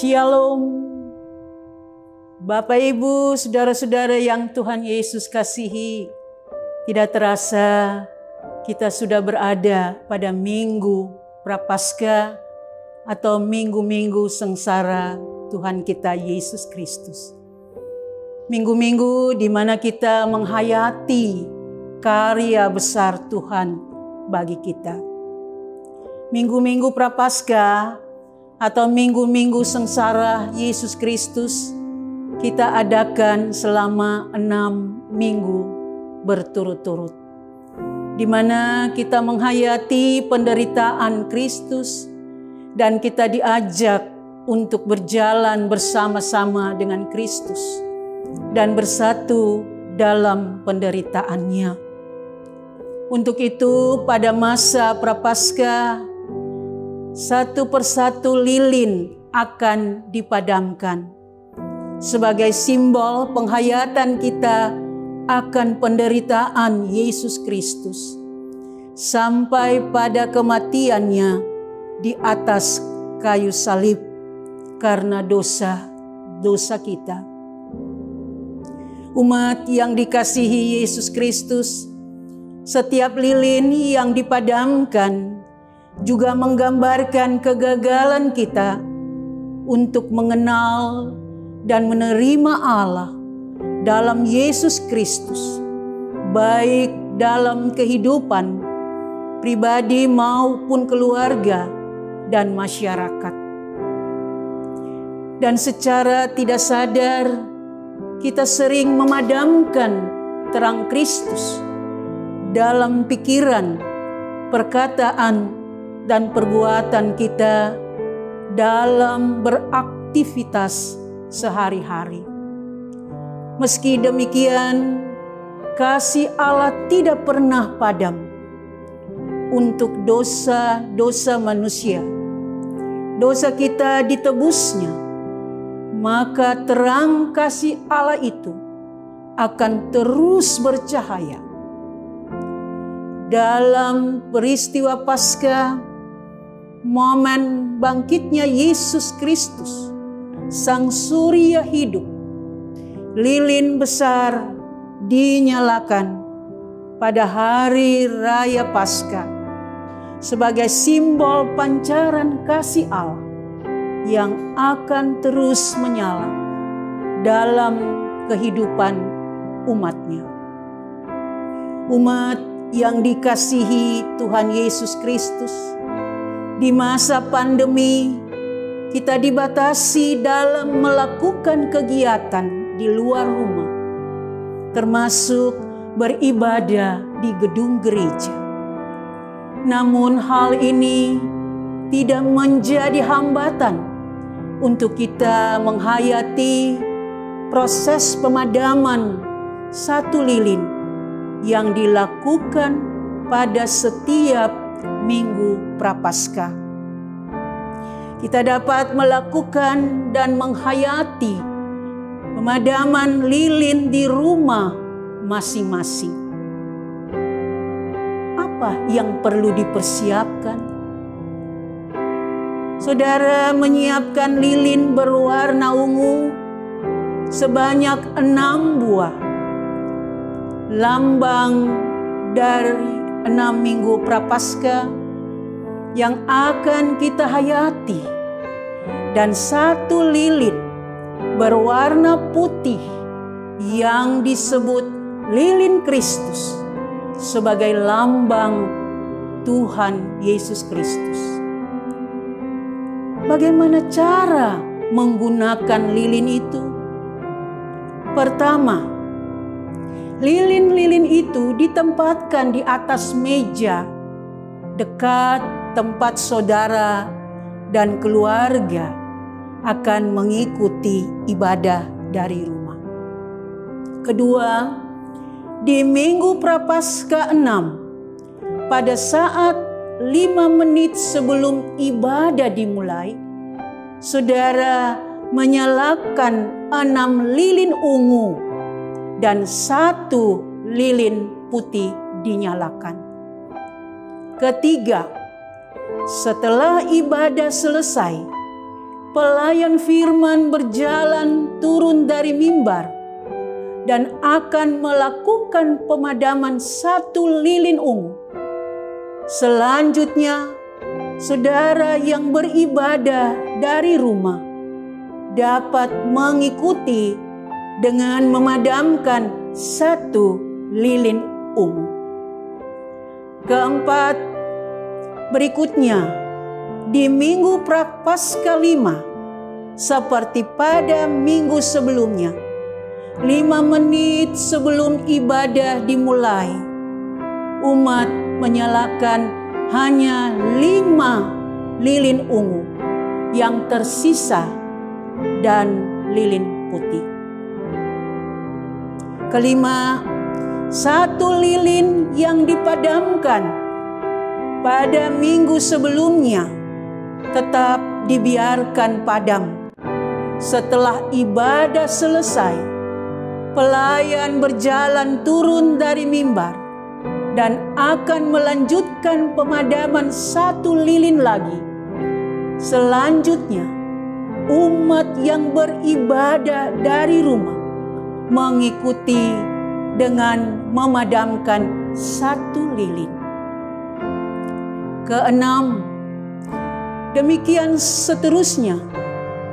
Shalom, Bapak Ibu, saudara-saudara yang Tuhan Yesus kasihi. Tidak terasa kita sudah berada pada minggu Prapaskah atau minggu-minggu sengsara Tuhan kita Yesus Kristus. Minggu-minggu di mana kita menghayati karya besar Tuhan bagi kita. Minggu-minggu Prapaskah atau minggu-minggu sengsara Yesus Kristus kita adakan selama 6 minggu berturut-turut, di mana kita menghayati penderitaan Kristus dan kita diajak untuk berjalan bersama-sama dengan Kristus dan bersatu dalam penderitaannya. Untuk itu pada masa Prapaskah, satu persatu lilin akan dipadamkan sebagai simbol penghayatan kita akan penderitaan Yesus Kristus sampai pada kematiannya di atas kayu salib karena dosa kita. Umat yang dikasihi Yesus Kristus, setiap lilin yang dipadamkan juga menggambarkan kegagalan kita untuk mengenal dan menerima Allah dalam Yesus Kristus, baik dalam kehidupan pribadi maupun keluarga dan masyarakat. Dan secara tidak sadar, kita sering memadamkan terang Kristus dalam pikiran, perkataan, dan perbuatan kita dalam beraktivitas sehari-hari. Meski demikian, kasih Allah tidak pernah padam untuk dosa-dosa manusia. Dosa kita ditebusnya, maka terang kasih Allah itu akan terus bercahaya. Dalam peristiwa Paskah, momen bangkitnya Yesus Kristus, Sang Surya hidup, lilin besar dinyalakan pada hari raya Paskah sebagai simbol pancaran kasih Allah yang akan terus menyala dalam kehidupan umatnya. Umat yang dikasihi Tuhan Yesus Kristus, di masa pandemi kita dibatasi dalam melakukan kegiatan di luar rumah, termasuk beribadah di gedung gereja. Namun hal ini tidak menjadi hambatan untuk kita menghayati proses pemadaman satu lilin yang dilakukan pada setiap minggu Prapaskah. Kita dapat melakukan dan menghayati pemadaman lilin di rumah masing-masing. Apa yang perlu dipersiapkan? Saudara menyiapkan lilin berwarna ungu sebanyak 6 buah, lambang dari 6 minggu Prapaskah yang akan kita hayati, dan 1 lilin berwarna putih yang disebut lilin Kristus sebagai lambang Tuhan Yesus Kristus. Bagaimana cara menggunakan lilin itu? Pertama, lilin-lilin itu ditempatkan di atas meja dekat tempat saudara dan keluarga akan mengikuti ibadah dari rumah. Kedua, di minggu Prapaskah 6, pada saat 5 menit sebelum ibadah dimulai, saudara menyalakan 6 lilin ungu dan 1 lilin putih dinyalakan. Ketiga, setelah ibadah selesai, pelayan firman berjalan turun dari mimbar dan akan melakukan pemadaman 1 lilin ungu. Selanjutnya, saudara yang beribadah dari rumah dapat mengikuti dengan memadamkan 1 lilin ungu. Keempat, berikutnya, di Minggu Prapaskah 5, seperti pada minggu sebelumnya, 5 menit sebelum ibadah dimulai, umat menyalakan hanya 5 lilin ungu yang tersisa dan lilin putih. Kelima, 1 lilin yang dipadamkan pada minggu sebelumnya tetap dibiarkan padam. Setelah ibadah selesai, pelayan berjalan turun dari mimbar dan akan melanjutkan pemadaman 1 lilin lagi. Selanjutnya, umat yang beribadah dari rumah mengikuti dengan memadamkan 1 lilin. Keenam, demikian seterusnya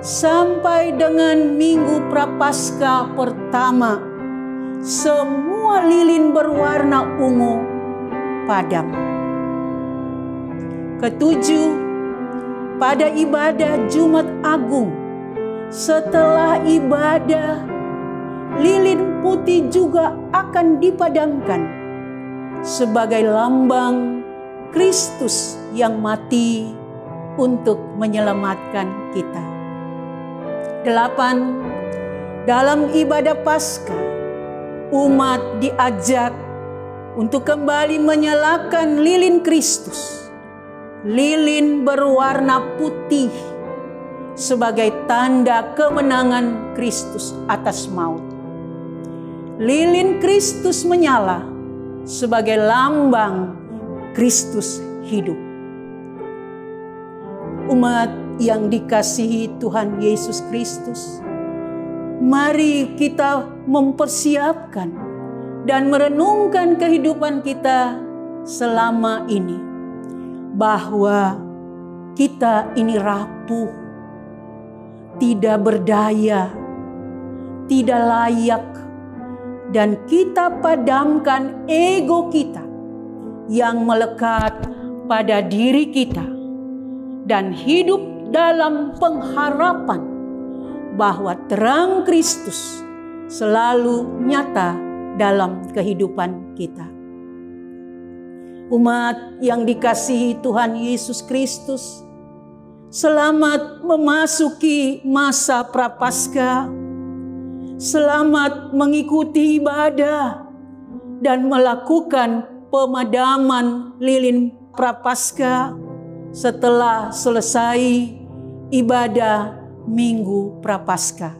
sampai dengan Minggu Prapaskah pertama, semua lilin berwarna ungu padam. Ketujuh, pada ibadah Jumat Agung, setelah ibadah, lilin putih juga akan dipadamkan sebagai lambang Kristus yang mati untuk menyelamatkan kita. 8. Dalam ibadah Paskah, umat diajak untuk kembali menyalakan lilin Kristus, lilin berwarna putih, sebagai tanda kemenangan Kristus atas maut. Lilin Kristus menyala sebagai lambang Kristus hidup. Umat yang dikasihi Tuhan Yesus Kristus, mari kita mempersiapkan dan merenungkan kehidupan kita selama ini, bahwa kita ini rapuh, tidak berdaya, tidak layak, dan kita padamkan ego kita yang melekat pada diri kita dan hidup dalam pengharapan bahwa terang Kristus selalu nyata dalam kehidupan kita. Umat yang dikasihi Tuhan Yesus Kristus, selamat memasuki masa Prapaskah. Selamat mengikuti ibadah dan melakukan pemadaman lilin Prapaskah setelah selesai ibadah Minggu Prapaskah.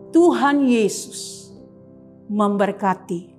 Tuhan Yesus memberkati.